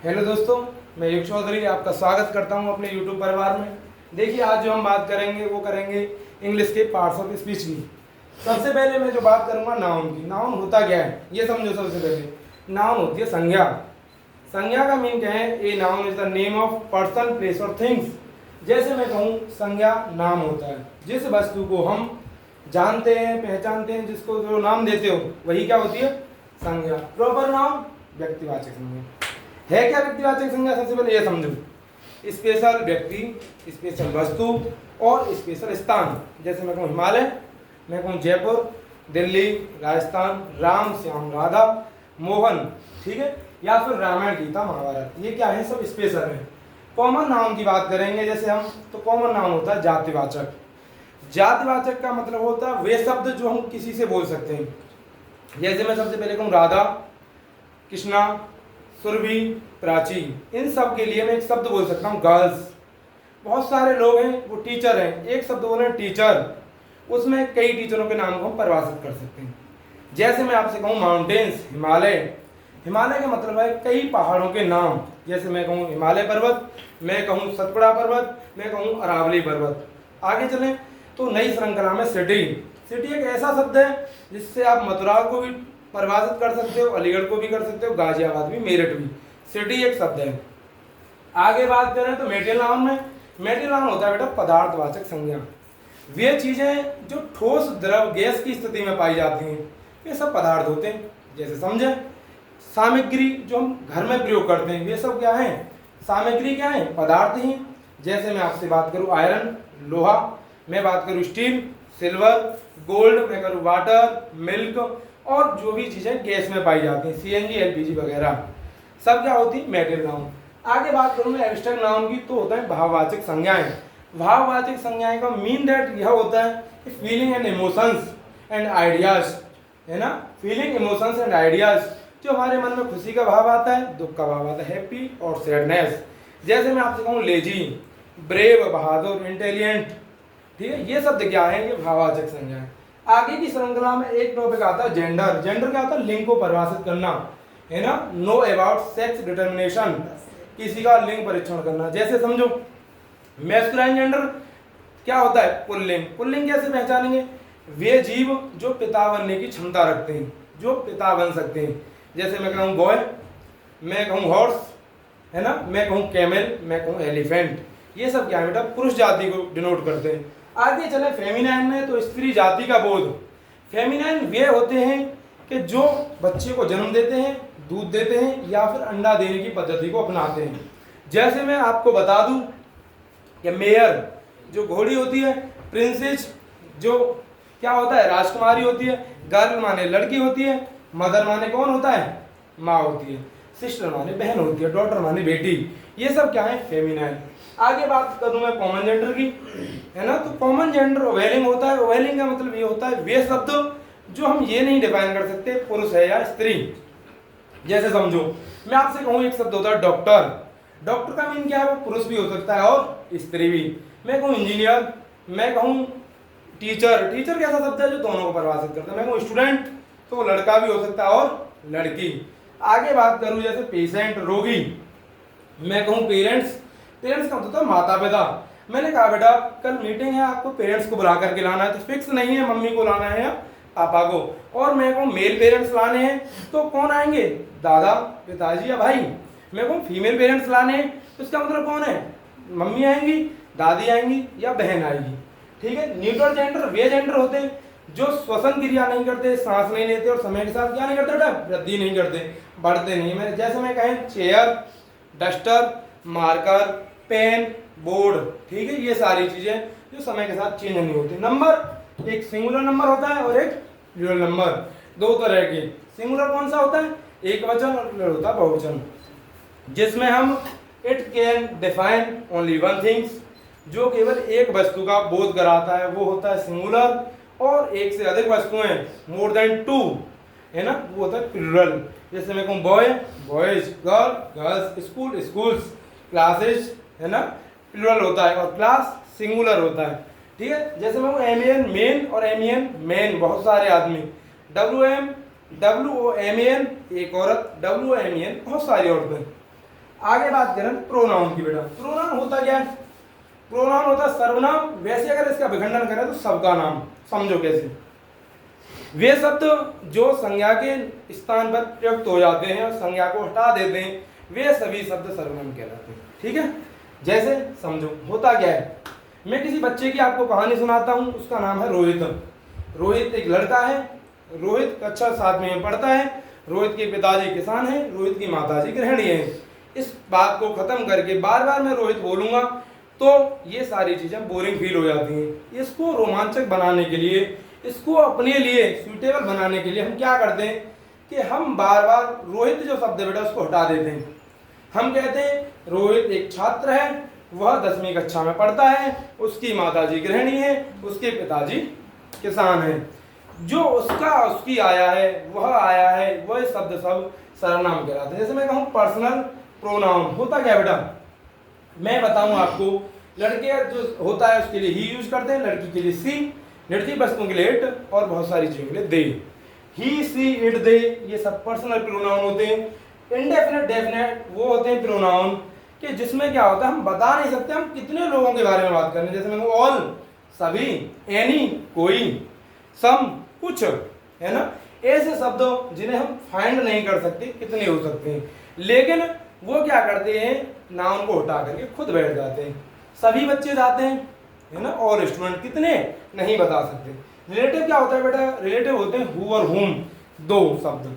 Hello दोस्तों, मैं युग चौधरी आपका स्वागत करता हूं अपने YouTube परिवार में। देखिए, आज जो हम बात करेंगे वो करेंगे इंग्लिश के पार्ट्स ऑफ स्पीच की। सबसे पहले मैं जो बात करूंगा नाउन की। नाउन होता क्या है ये समझो। सबसे पहले नाउन होती है संज्ञा। संज्ञा का मीन क्या है? A noun is the name of person, place और थिंग्स। जैसे मैं कहूँ संज्ञा नाम होता है जिस वस्तु को हम जानते हैं, पहचानते हैं, जिसको जो नाम देते हो वही क्या होती है? संज्ञा। प्रॉपर नाउन व्यक्तिवाचक संज्ञा है। क्या व्यक्तिवाचक संज्ञा? सबसे पहले ये समझो, स्पेशल व्यक्ति, स्पेशल वस्तु और स्पेशल स्थान। जैसे मैं कहूँ हिमालय, मैं कहूँ जयपुर, दिल्ली, राजस्थान, राम, श्याम, राधा, मोहन, ठीक है, या फिर रामायण, गीता, महाभारत। ये क्या है? सब स्पेशल है। कॉमन नाउन की बात करेंगे जैसे हम, तो कॉमन नाउन होता है जातिवाचक। जातिवाचक का मतलब होता है वे शब्द जो हम किसी से बोल सकते हैं। जैसे मैं सबसे पहले कहूँ राधा, कृष्णा, सुरभि, प्राची, इन सब के लिए मैं एक शब्द बोल सकता हूँ गर्ल्स। बहुत सारे लोग हैं वो टीचर हैं, एक शब्द बोले टीचर, उसमें कई टीचरों के नाम को हम परिभाषित कर सकते हैं। जैसे मैं आपसे कहूँ माउंटेन्स, हिमालय। हिमालय का मतलब है कई पहाड़ों के नाम। जैसे मैं कहूँ हिमालय पर्वत, मैं कहूँ सतपुड़ा पर्वत, मैं कहूँ अरावली पर्वत। आगे चलें तो नई श्रृंखला में सिटी। सिटी एक ऐसा शब्द है जिससे आप मथुरा को भी परिभाषित कर सकते हो, अलीगढ़ को भी कर सकते हो, गाजियाबाद भी, मेरठ भी। सिटी एक शब्द है। आगे बात करें तो मेटेरियल नाउन में, मेटेरियल नाउन होता है बेटा पदार्थवाचक संज्ञा। वे चीजें जो ठोस, द्रव, गैस की स्थिति में पाई जाती हैं ये सब पदार्थ होते हैं। जैसे समझे सामग्री जो हम घर में प्रयोग करते हैं ये सब क्या है? सामग्री क्या है? पदार्थ ही। जैसे मैं आपसे बात करूं आयरन, लोहा, मैं बात करूं स्टील, सिल्वर, गोल्ड, मैं करूं वाटर, मिल्क, और जो भी चीजें गैस में पाई जाती हैं, सीएनजी, एलपीजी वगैरह, सब क्या होती है? Material noun. आगे बात करूं मैं एब्स्ट्रैक्ट नाउन की, तो होता है भाववाचक संज्ञाएं। भाववाचक संज्ञाएं का मीन दैट यह होता है कि feeling and emotions and ideas, है ना, फीलिंग, इमोशंस एंड आइडियाज, जो हमारे मन में खुशी का भाव आता है, दुख का भाव आता है, हैप्पी और सैडनेस। जैसे मैं आपसे कहूँ लेजी, ब्रेव, बहादुर, इंटेलिजेंट, ठीक है, ये शब्द क्या है? ये भाववाचक संज्ञा है। आगे की श्रृंखला में एक टॉपिक आता है जेंडर। जेंडर क्या होता है? लिंग को परिभाषित करना, है ना, नो अबाउट सेक्स डिटर्मिनेशन, किसी का लिंग परीक्षण करना। जैसे समझो मैस्कुलाइन जेंडर क्या होता है? पुल्लिंग। पुल्लिंग कैसे पहचानेंगे? वे जीव जो पिता बनने की क्षमता रखते हैं, जो पिता बन सकते हैं। जैसे मैं कहूँ बॉय, मैं कहूँ हॉर्स, है ना, मैं कहूँ कैमल, मैं कहूँ एलिफेंट। ये सब क्या है बेटा? पुरुष जाति को डिनोट करते हैं। आगे चले फेमिनाइन में, तो स्त्री जाति का बोध। फेमिनाइन वे होते हैं कि जो बच्चे को जन्म देते हैं, दूध देते हैं, या फिर अंडा देने की पद्धति को अपनाते हैं। जैसे मैं आपको बता दूं कि मेयर जो घोड़ी होती है, प्रिंसेस जो क्या होता है? राजकुमारी होती है, गर्ल माने लड़की होती है, मदर माने कौन होता है? माँ होती है, सिस्टर माने बहन होती है, डॉटर माने बेटी। ये सब क्या है? फेमिनाइन। आगे बात करूं मैं कॉमन जेंडर की, है ना, तो कॉमन जेंडर ओवेलिंग होता है। ओवेलिंग का मतलब ये होता है वे शब्द जो हम ये नहीं डिफाइन कर सकते पुरुष है या स्त्री। जैसे समझो मैं आपसे कहूँ एक शब्द होता है डॉक्टर। डॉक्टर का मीन क्या है? वो पुरुष भी हो सकता है और स्त्री भी। मैं कहूँ इंजीनियर, मैं कहूँ टीचर। टीचर कैसा शब्द है? जो दोनों को परिभाषित करता है। मैं कहूँ स्टूडेंट, तो लड़का भी हो सकता है और लड़की। आगे बात करूँ जैसे पेशेंट, रोगी, मैं कहूँ पेरेंट्स। पेरेंट्स का मतलब माता पिता। मैंने कहा बेटा कल मीटिंग है, आपको पेरेंट्स को बुला करके लाना है, तो फिक्स नहीं है मम्मी को लाना है या पापा को। और मैं कहूँ मेल पेरेंट्स लाने हैं तो कौन आएंगे? दादा, पिताजी या भाई। मैं कहूँ फीमेल पेरेंट्स लाने हैं तो इसका मतलब कौन है? मम्मी आएंगी, दादी आएंगी या बहन आएगी, ठीक है। न्यूट्रल जेंडर वे जेंडर होते हैं जो श्वसन क्रिया नहीं करते, सांस नहीं लेते और समय के साथ क्या नहीं करते बेटा? वृद्धि नहीं करते, बढ़ते नहीं। मैं जैसे मैं कहें chair, duster, marker, pen, board, ठीक है, ये सारी चीजें जो समय के साथ चेंज नहीं होती। नंबर, एक सिंगुलर नंबर होता है और एक प्लूरल नंबर, दो तरह के। सिंगुलर कौन सा होता है? एक वचन, और प्लूरल होता है बहुवचन, जिसमें हम it can define only one things, जो केवल एक वस्तु का बोध कराता है, वो होता है सिंगुलर। और एक से अधिक वस्तुएं, मोर देन टू, है ना, वो होता है प्लूरल। जैसे मैं कहूँ boy, boys, girl, girls, school, schools, classes, है ना, प्लूरल होता है, और क्लास सिंगुलर होता है, ठीक है। जैसे मैं एमएन मेन और एमईएन मैन, बहुत सारे आदमी। डब्ल्यूओएमएन एक औरत, डब्ल्यूएमईएन बहुत सारी औरतें। आगे बात करें प्रोनाउन की बेटा। प्रोनाउन होता क्या है? प्रोनाउन होता है सर्वनाम। वैसे अगर इसका विखंडन करें तो सबका नाम। समझो कैसे? वे शब्द जो संज्ञा के स्थान पर प्रयुक्त हो जाते हैं और संज्ञा को हटा देते हैं, वे सभी शब्द सर्वनाम कहलाते हैं। ठीक है, जैसे समझो होता क्या है, मैं किसी बच्चे की आपको कहानी सुनाता हूँ, उसका नाम है रोहित। रोहित एक लड़का है, रोहित कक्षा 7 में पढ़ता है, रोहित के पिताजी किसान हैं, रोहित की माताजी गृहिणी है। इस बात को खत्म करके बार बार मैं रोहित बोलूंगा तो ये सारी चीजें बोरिंग फील हो जाती हैं। इसको रोमांचक बनाने के लिए, इसको अपने लिए सूटेबल बनाने के लिए हम क्या करते हैं कि हम बार बार रोहित जो शब्द है बेटा उसको हटा देते हैं। हम कहते हैं रोहित एक छात्र है, वह 10वीं कक्षा में पढ़ता है, उसकी माताजी गृहिणी है, उसके पिताजी किसान है। जो उसका उसकी आया है, वह शब्द सब सर्वनाम कहलाते हैं। जैसे मैं कहूँ पर्सनल प्रोनाउन होता क्या बेटा, मैं बताऊं आपको, लड़के जो होता है उसके लिए ही यूज करते हैं, लड़की के लिए सी, निर्जीव वस्तुओं के लिए इट और बहुत सारी चीजों के लिए दे। ही, सी, इट, दे ये सब पर्सनल प्रोनाउन होते हैं। इंडेफिनिट, डेफिनेट वो होते हैं प्रोनाउन कि जिसमें क्या होता है हम बता नहीं सकते हम कितने लोगों के बारे में बात कर रहे हैं। जैसे मैं ऑल सभी, एनी कोई, सम कुछ, है ना। ऐसे शब्द जिन्हें हम फाइंड नहीं कर सकते कितने हो सकते हैं, लेकिन वो क्या करते हैं नाउन को हटा करके खुद बैठ जाते हैं। सभी बच्चे जाते हैं, है ना, और स्टूडेंट कितने नहीं बता सकते। रिलेटिव क्या होता है बेटा, रिलेटिव होते हैं हु और हुम, दो शब्द,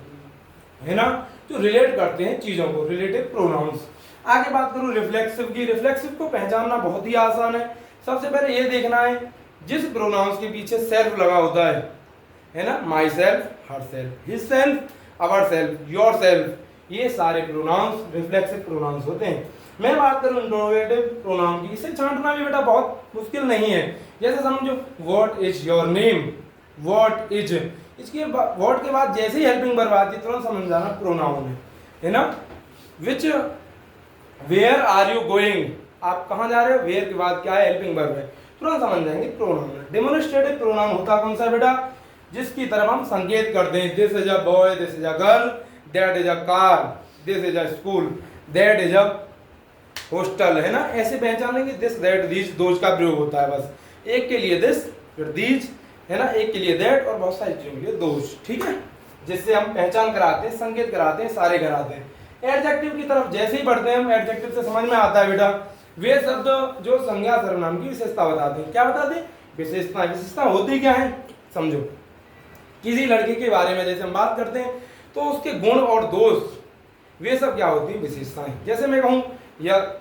है ना, जो रिलेट करते हैं चीजों को, रिलेटिव प्रोनाउंस। आगे बात करूं रिफ्लेक्सिव की। रिफ्लेक्सिव को पहचानना बहुत ही आसान है। सबसे पहले ये देखना है जिस प्रोनाउंस के पीछे सेल्फ लगा होता है ना, my self, her self, his self, our self, your self, ये सारे प्रोनाउंस रिफ्लेक्सिव प्रोनाउंस होते हैं। मैं बात करूं इंट्रोगेटिव प्रोनाउन की, इसे छांटना भी बेटा बहुत मुश्किल नहीं है। जैसे समझो what is your name, what is, इसके व्हाट के बाद जैसे ही हेल्पिंग वर्ब आती है तुरंत समझ जाना प्रोनाउन है ना। विच, वेयर आर यू गोइंग, आप कहाँ जा रहे हो, वेयर के बाद क्या है हेल्पिंग वर्ब है, तुरंत समझ जाएंगे प्रोनाउन है। डेमोन्स्ट्रेटिव प्रोनाउन होता कौन सा बेटा, जिसकी तरफ हम संकेत करते हैं। This is a boy, this is a girl, that is a car, this is a school, that is a hostel, है ना। ऐसे पहचान लेंगे दिस, दैट, दीज, दोज का प्रयोग होता है बस। एक के लिए दिस, फिर दीज, है ना, एक के लिए दैट और बहुत सारी चीजों के लिए दोज। ठीक है, जिससे हम पहचान कराते हैं, संकेत कराते हैं, सारे कराते हैं। एडजेक्टिव की तरफ जैसे ही बढ़ते हैं हम, एडजेक्टिव से समझ में आता है बेटा वे शब्द जो संज्ञा सर्वनाम की विशेषता बताते हैं। क्या बताते हैं, विशेषता। विशेषता होती क्या है समझो, किसी लड़के के बारे में जैसे हम बात करते हैं तो उसके गुण और दोष, वे सब क्या होती हैं, विशेषताएं। जैसे मैं कहूँ यह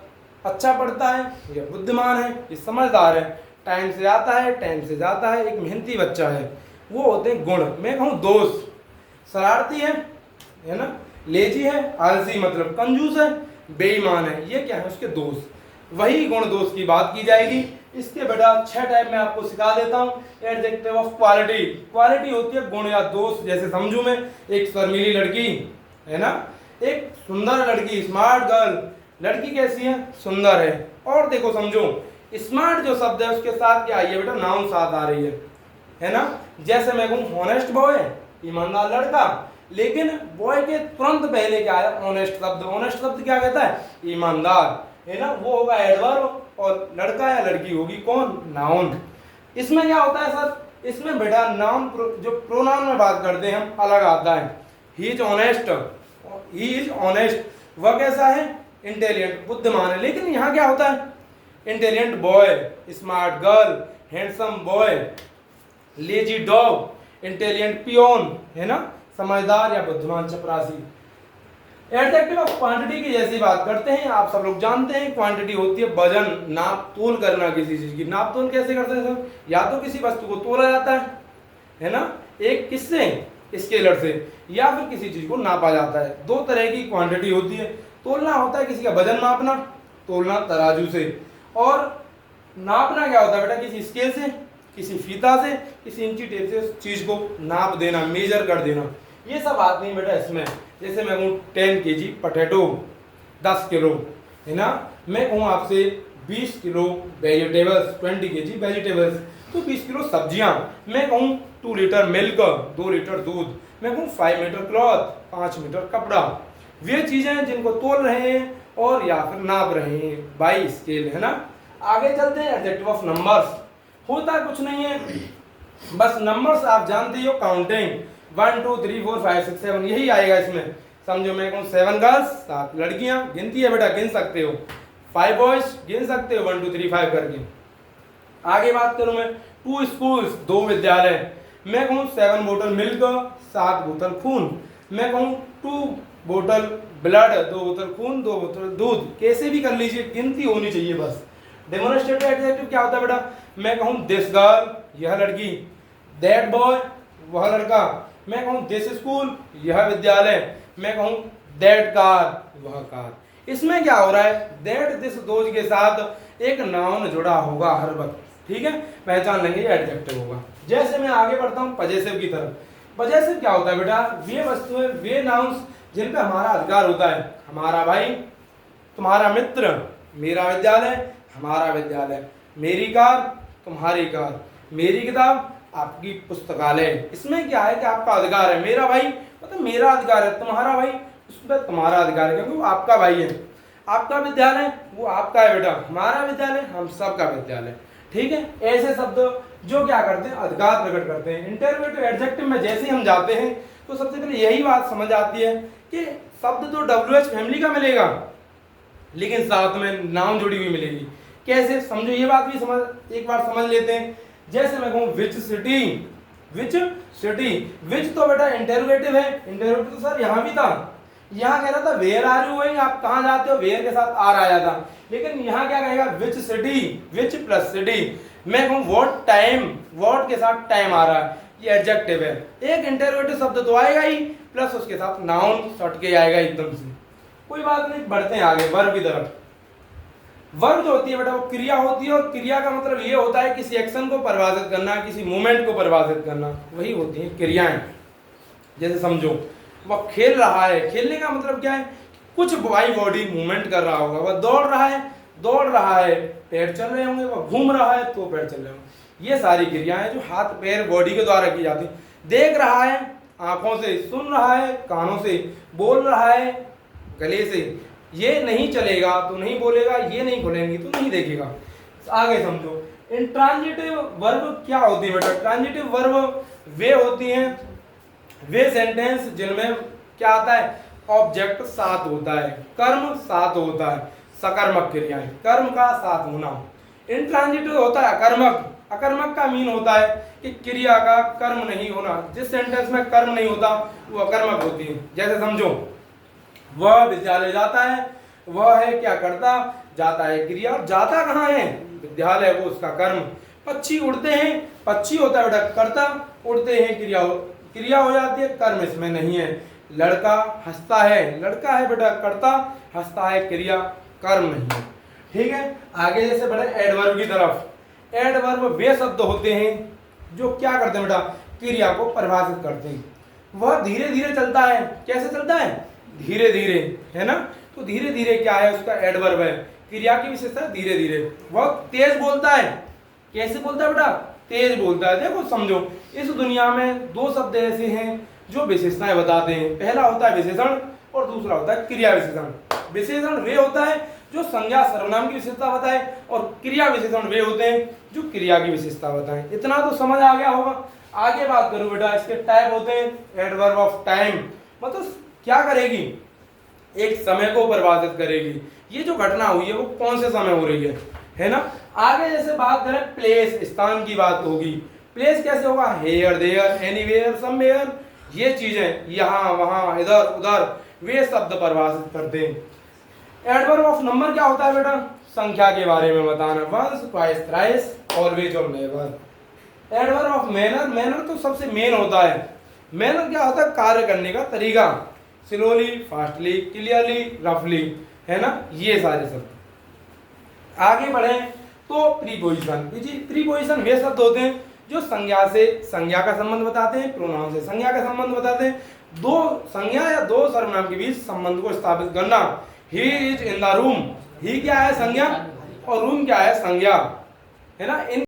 अच्छा पढ़ता है, यह बुद्धिमान है, यह समझदार है, टाइम से आता है, टाइम से जाता है, एक मेहनती बच्चा है, वो होते हैं गुण। मैं कहूँ दोष, शरारती है ना, लेजी है, आलसी मतलब कंजूस है, बेईमान है, ये क्या है उसके दोष। वही गुण दोष की बात की जाएगी। इसके बेटा 6 टाइप में आपको सिखा देता हूँ। एडजेक्टिव ऑफ क्वालिटी, क्वालिटी होती है गुण या दोष। जैसे समझू मैं, एक शर्मीली लड़की है ना, एक सुंदर लड़की, स्मार्ट गर्ल, लड़की कैसी है, सुंदर है। और देखो समझो स्मार्ट जो शब्द है उसके साथ क्या आई है बेटा, नाउन साथ आ रही है ना। जैसे मैं कहूँ हॉनेस्ट बॉय, ईमानदार लड़का, लेकिन बॉय के तुरंत पहले क्या है, ऑनेस्ट शब्द। ऑनेस्ट शब्द क्या कहता है, ईमानदार, है ना, वो होगा एडवर्ब, और लड़का या लड़की होगी कौन, नाउन। इसमें क्या होता है सर, इसमें बेटा नाउन जो प्रोनाउन में बात करते हैं हम अलग आता है। He is honest, he is honest, वह कैसा है, इंटेलिजेंट, बुद्धिमान है। लेकिन यहाँ क्या होता है, intelligent boy, smart girl, handsome boy, lazy dog, intelligent peon, है ना, समझदार या बुद्धिमान चपरासी। एडजेक्टिव ऑफ क्वांटिटी की जैसी बात करते हैं, आप सब लोग जानते हैं क्वांटिटी होती है वजन, नाप तोल करना किसी चीज की। नाप तोल कैसे करते हैं सर, या तो किसी वस्तु को तोला जाता है ना, एक किससे, स्केलर से, या फिर किसी चीज को नापा जाता है। 2 तरह की क्वांटिटी होती है। तोलना होता है किसी का वजन मापना, तोलना तराजू से, और नापना क्या होता है बेटा, किसी स्केल से, किसी फीता से, किसी इंची टेप से उस चीज को नाप देना, मेजर कर देना। ये सब बात नहीं बेटा इसमें। जैसे मैं कहूँ 10 kg पटेटो, 10 किलो, है ना। मैं कहूँ आपसे 20 किलो वेजिटेबल्स, 20 kg वेजिटेबल्स, तो 20 किलो सब्जियां। मैं कहूँ 2 लीटर मिल्क, 2 लीटर दूध। मैं कहूँ 5 मीटर क्लॉथ, 5 मीटर कपड़ा। वे चीजें हैं जिनको तोल रहे हैं और या फिर नाप रहे हैं बाई स्केल, है ना। आगे चलते हैं एडजेक्टिव ऑफ नंबर्स। होता कुछ नहीं है, बस नंबर्स आप जानते हो, काउंटिंग 1 2 3 4 5 6 7 यही आएगा इसमें। समझो मैं कहूँ 7 गर्ल्स 7 लड़कियां, गिनती है बेटा, गिन सकते हो। 5 बॉयज गिन सकते हो 1 2 3 5 करके। आगे बात करूं मैं 2 स्कूल्स 2 विद्यालय, मैं कहूँ 7 बोतल मिल्क 7 बोतल खून, मैं कहूँ 2 बोतल ब्लड 2 बोतल खून 2 बोतल दूध, कैसे भी कर लीजिए, गिनती होनी चाहिए बस। डेमोन्स्ट्रेटिव एडजेक्टिव क्या होता है बेटा, मैं कहूँ दिस गर्ल यह लड़की, दैट बॉय वह लड़का, मैं कहूँ दिस स्कूल यह विद्यालय, मैं कहूँ दैट कार वह कार। इसमें क्या हो रहा है, दैट दिस दोज के साथ एक नाउन जुड़ा होगा हर वक्त, ठीक है, पहचान लेंगे ये एडजेक्टिव होगा। जैसे मैं आगे बढ़ता हूँ पजेसिव की तरफ। पजेसिव क्या होता है बेटा, वे वस्तुएं वे नाउन्स जिन पे हमारा अधिकार होता है। हमारा भाई, तुम्हारा मित्र, मेरा विद्यालय, हमारा विद्यालय, मेरी कार, तुम्हारी कार, मेरी किताब, आपकी पुस्तकालय। इसमें क्या है कि आपका अधिकार है। मेरा भाई मतलब मेरा अधिकार है, तुम्हारा भाई उस पर तुम्हारा अधिकार है क्योंकि वो आपका भाई है। आपका विद्यालय वो आपका है बेटा, हमारा विद्यालय हम सबका विद्यालय, ठीक है। ऐसे शब्द जो क्या करते हैं, अधिकार प्रकट करते हैं। इंटररोगेटिव एडजेक्टिव में जैसे ही हम जाते हैं तो सबसे पहले यही बात समझ आती है कि शब्द तो WH फैमिली का मिलेगा लेकिन साथ में नाउन जुड़ी हुई मिलेगी। कैसे, समझो ये बात भी समझ, एक बार समझ लेते हैं। जैसे मैं कहूँ विच सिटी, विच सिटी, विच तो बेटा इंटरोगेटिव है, इंटरोगेटिव तो सर यहाँ भी था, यहाँ कह रहा था वेयर आर यू गोइंग, आप कहाँ जाते हो, वेयर के साथ आर आया था, लेकिन यहाँ क्या कहेगा, which city, which plus city. मैं कहूँ व्हाट टाइम, व्हाट के साथ टाइम आ रहा है, ये एडजेक्टिव है। एक इंटरोगेटिव शब्द तो आएगा ही, प्लस उसके साथ नाउन सट के आएगा एकदम से। कोई बात नहीं, बढ़ते हैं आगे वर्ब की तरफ। वर्ब जो होती है बेटा वो क्रिया होती है, और क्रिया का मतलब ये होता है किसी एक्शन को परिभाषित करना, किसी मूवमेंट को परिभाषित करना, वही होती है क्रियाएं। जैसे समझो वह खेल रहा है, खेलने का मतलब क्या है, कुछ बाई बॉडी मूवमेंट कर रहा होगा। वह दौड़ रहा है, दौड़ रहा है, पैर चल रहे होंगे, वह घूम रहा है तो पैर चल रहे होंगे। ये सारी क्रियाएं जो हाथ पैर बॉडी के द्वारा की जाती है। देख रहा है आंखों से, सुन रहा है कानों से, बोल रहा है गले से। ये नहीं चलेगा तो नहीं बोलेगा, ये नहीं खोलेंगी तो नहीं देखेगा। आगे समझो इंट्रांजिटिव वर्ब क्या होती है बेटा। ट्रांजिटिव वर्ब वे होती हैं, वे सेंटेंस जिनमें क्या आता है, ऑब्जेक्ट साथ होता है, कर्म साथ होता है, सकर्मक क्रियाएं, कर्म का साथ होना। इंट्रांजिटिव होता है अकर्मक, अकर्मक का मीन होता है कि क्रिया का कर्म नहीं होना। जिस सेंटेंस में कर्म नहीं होता वो अकर्मक होती है। जैसे समझो वह विद्यालय जाता है, वह है क्या करता, जाता है क्रिया, और जाता कहाँ है, विद्यालय, वो उसका कर्म। पक्षी उड़ते हैं, पक्षी होता है बेटा कर्ता, उड़ते हैं क्रिया, क्रिया हो जाती है, कर्म इसमें नहीं है। लड़का हंसता है, लड़का है बेटा कर्ता, हंसता है क्रिया, कर्म नहीं है, ठीक है। आगे जैसे बढ़े एडवर्ब की तरफ। एडवर्ब वे शब्द होते हैं जो क्या करते हैं बेटा, क्रिया को परिभाषित करते हैं। वह धीरे धीरे चलता है, कैसे चलता है, धीरे धीरे, है ना। तो धीरे धीरे क्या है, उसका एडवर्ब है, क्रिया की विशेषता धीरे धीरे। वह तेज बोलता है, कैसे बोलता है बेटा, तेज बोलता है। देखो समझो इस दुनिया में दो शब्द ऐसे हैं जो विशेषताएं बताते हैं। पहला होता है विशेषण और दूसरा होता है क्रिया विशेषण। विशेषण वे होता है जो संज्ञा सर्वनाम की विशेषता बताए, और क्रिया विशेषण वे होते हैं जो क्रिया की विशेषता बताएं। इतना तो समझ आ गया होगा। आगे बात करूं बेटा, इसके टाइप होते हैं एडवर्ब ऑफ टाइम, मतलब क्या करेगी, एक समय को परिभाषित करेगी। ये जो घटना हुई है वो कौन से समय हो रही है ना। आगे जैसे बात करें प्लेस, स्थान की बात होगी। प्लेस कैसे होगा, हेयर देयर एनीवेयर समवेयर, ये चीजें यहाँ वहाँ इधर उधर वे शब्द परिभाषित करते हैं। एडवर्ब ऑफ नंबर क्या होता है बेटा, संख्या के बारे में बताना, वंस ट्वाइस थ्राइस ऑलवेज और never. Adverb of manner, manner तो सबसे मेन होता है। मैनर क्या होता है, कार्य करने का तरीका, स्लोली फास्टली क्लियरली रफली, है ना, ये सारे शब्द। आगे बढ़े तो प्रीपोजिशन। जी प्रीपोजिशन वे शब्द होते हैं जो संज्ञा से संज्ञा का संबंध बताते हैं, प्रोनाउन से संज्ञा का संबंध बताते हैं। दो संज्ञा या दो सर्वनाम के बीच संबंध को स्थापित करना। He is in the room, he क्या है संज्ञा और रूम क्या है संज्ञा, है ना। इन